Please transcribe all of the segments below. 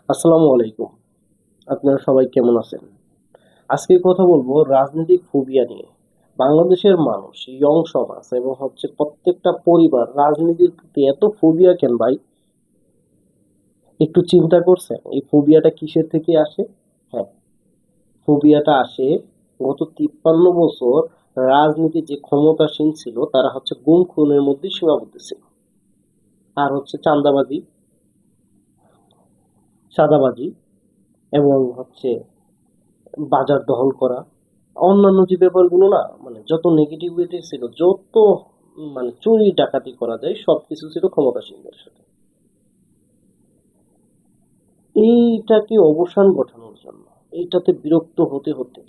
আসসালামু আলাইকুম। আপনারা সবাই কেমন আছেন? আজকে কথা বলবো রাজনৈতিক ফোবিয়া নিয়ে। বাংলাদেশের মানুষ, ইয়ং সমাজ এবং প্রত্যেকটা পরিবার রাজনীতির প্রতি এত ফোবিয়া কেন ভাই? একটু চিন্তা করছেন এই ফোবিয়াটা কিসের থেকে আসে? হ্যাঁ, ফোবিয়াটা আসে গত 53 বছর রাজনীতি যে ক্ষমতাসীন ছিল তারা গুম খুনের মধ্যে সীমাবদ্ধ ছিল। আর চাঁদাবাজি, চাঁদাবাজি এবং বাজার দখল করা, অন্যান্য যে ব্যাপারগুলো না, মানে যত নেগেটিভিটি ছিল, যত মানে চুরি ডাকাতি করা যায় সবকিছু ছিল ক্ষমতাসীনদের সাথে। এইটাকে অবসান ঘটানোর জন্য, এইটাতে বিরক্ত হতে হতে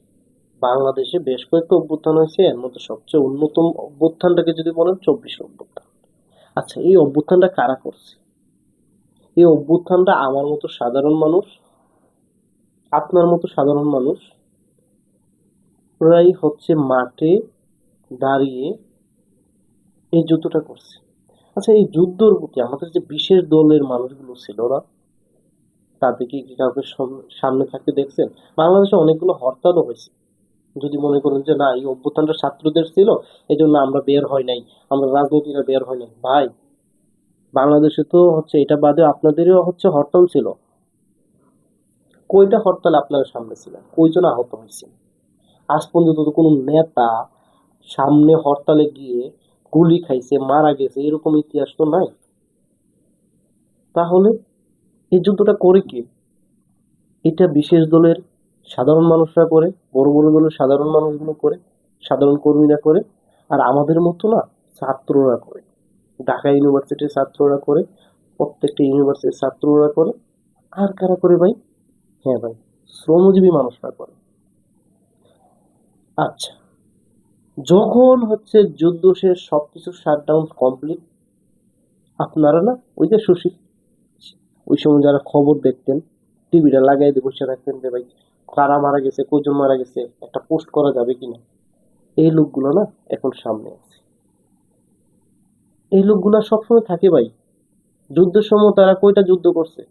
বাংলাদেশে বেশ কয়েকটা অভ্যুত্থান হয়েছে। এর মধ্যে সবচেয়ে অন্যতম অভ্যুত্থানটাকে যদি বলেন, 24 অভ্যুত্থান। আচ্ছা, এই অভ্যুত্থানটা কারা করছে? এই অভ্যুত্থানটা আমার মতো সাধারণ মানুষ, আপনার মতো সাধারণ মানুষ ওরাই মাঠে দাঁড়িয়ে এই যুদ্ধটা করছে। আচ্ছা, এই যুদ্ধর প্রতি আমাদের যে বিশেষ দলের মানুষগুলো ছিল না, তাদেরকে কি কাউকে সামনে থাকতে দেখছেন? বাংলাদেশে অনেকগুলো হরতালও হয়েছে। যদি মনে করেন যে না, এই অভ্যুত্থানটা ছাত্রদের ছিল, এই জন্য আমরা বের হয় নাই, আমরা রাজনীতিটা বের হয় নাই, ভাই বাংলাদেশে তো এটা বাদে আপনাদেরও হরতাল ছিল। কয়টা হরতাল আপনারা সামনে ছিলেন? কয়জন আহত হয়েছে? আজ পর্যন্ত তো কোনো নেতা সামনে হরতালে গিয়ে গুলি খাইছে, মারা গেছে, এরকম ইতিহাস তো নাই। তাহলে এই যুদ্ধটা করে কে? এটা বিশেষ দলের সাধারণ মানুষরা করে, বড় বড় দলের সাধারণ মানুষগুলো করে, সাধারণ কর্মীরা করে। আর আমাদের মতো না, ছাত্ররা করে। ঢাকা ইউনিভার্সিটির ছাত্ররা করে, প্রত্যেকটা ইউনিভার্সিটির ছাত্ররা করে। আর কারা করে ভাই? হ্যাঁ ভাই, শ্রমজীবী মানুষরা করে। আচ্ছা, যখন যুদ্ধ শেষ, সবকিছু শাটডাউন কমপ্লিট, আপনারা না, ওই যে সুশীল, ওই সময় যারা খবর দেখতেন, টিভিটা লাগাই দিয়ে বসে থাকতেন যে ভাই কারা মারা গেছে, কজন মারা গেছে, একটা পোস্ট করা যাবে কিনা। এই লোকগুলো না এখন সামনে আছে। এই লোকগুলা সবসময় থাকে ভাই। যুদ্ধের সময় তারা কয়টা যুদ্ধ করছে?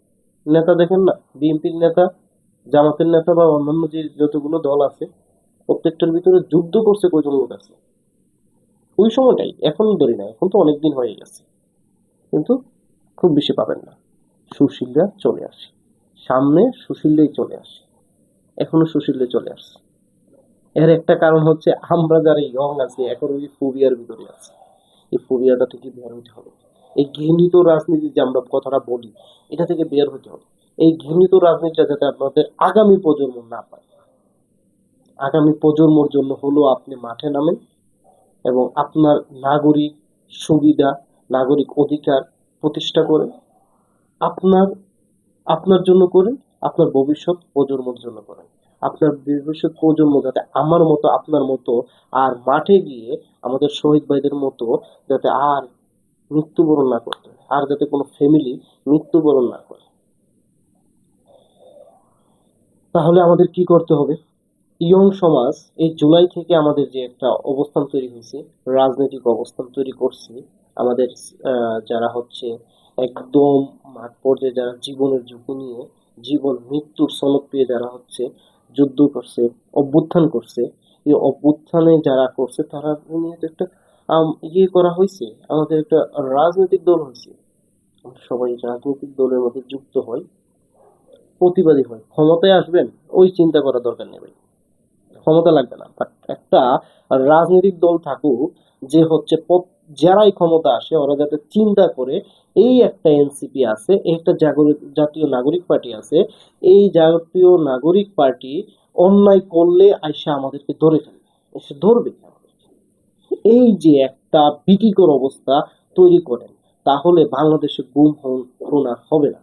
নেতা দেখেন না, বিএনপির নেতা, জামাতের নেতা বা অন্যান্য যে যতগুলো দল আছে, প্রত্যেকটার ভিতরে যুদ্ধ করছে কয়জন লোক আছে? ওই সময়টাই, এখন ধরি না, এখন তো অনেকদিন হয়ে গেছে। কিন্তু খুব বেশি পাবেন না। সুশীলরা চলে আসে, সামনে সুশীলরাই চলে আসে, এখনো সুশীলরা চলে আসছে। এর একটা কারণ আমরা যারা ইয়ং আছি এখন ওই ফোবিয়ার ভিতরে আছি। এই ফোবিয়াটা থেকে বের হতে হবে। এই ঘৃণিত রাজনীতি যে আমরা কথাটা বলি, এটা থেকে বের হতে হবে। এই ঘৃণিত রাজনীতিটা যাতে আপনাদের আগামী প্রজন্ম না পায়। আগামী প্রজন্মর জন্য হলো আপনি মাঠে নামেন এবং আপনার নাগরিক সুবিধা, নাগরিক অধিকার প্রতিষ্ঠা করেন। আপনার আপনার জন্য করেন, আপনার ভবিষ্যৎ প্রজন্মের জন্য করেন। আপনার ভবিষ্যৎ প্রজন্ম যাতে আমার মতো, আপনার মতো আর মাঠে গিয়ে আমাদের শহীদ ভাইদের মতো যাতে আর মৃত্যুবরণ না করতে হয়, আর যাতে কোনো ফ্যামিলি মৃত্যুবরণ না করে। তাহলে আমাদের কি করতে হবে? ইয়ং সমাজ, এই জুলাই থেকে আমাদের যে একটা অবস্থান তৈরি হয়েছে, রাজনৈতিক অবস্থান তৈরি করছে, আমাদের যারা একদম মাঠ পর্যায়ে, যারা জীবনের ঝুঁকি নিয়ে, জীবন মৃত্যুর সনদ পেয়ে যারা যুদ্ধ করছে, অভ্যুত্থান করছে, এই অভ্যুত্থানে যারা করছে তারা নিয়ে তো একটা করা হয়েছে, আমাদের একটা রাজনৈতিক দল হয়েছে। আমরা সবাই রাজনৈতিক দলের মধ্যে যুক্ত হই, প্রতিবাদী হয়, ক্ষমতায় আসবেন ওই চিন্তা করা দরকার নেই ভাই। ক্ষমতা লাগবে না, বাট একটা রাজনৈতিক দল থাকুক যে যারাই ক্ষমতা আসে ওরা যাতে চিন্তা করে, এই একটা এনসিপি আছে, এই একটা জাতীয় নাগরিক পার্টি আছে, এই জাতীয় নাগরিক পার্টি অন্যায় করলে আইসা আমাদেরকে ধরে ফেলবে, এসে ধরবে আমাদেরকে। এই যে একটা ভীতিকর অবস্থা তৈরি করেন, তাহলে বাংলাদেশে গুম খুন আর হবে না।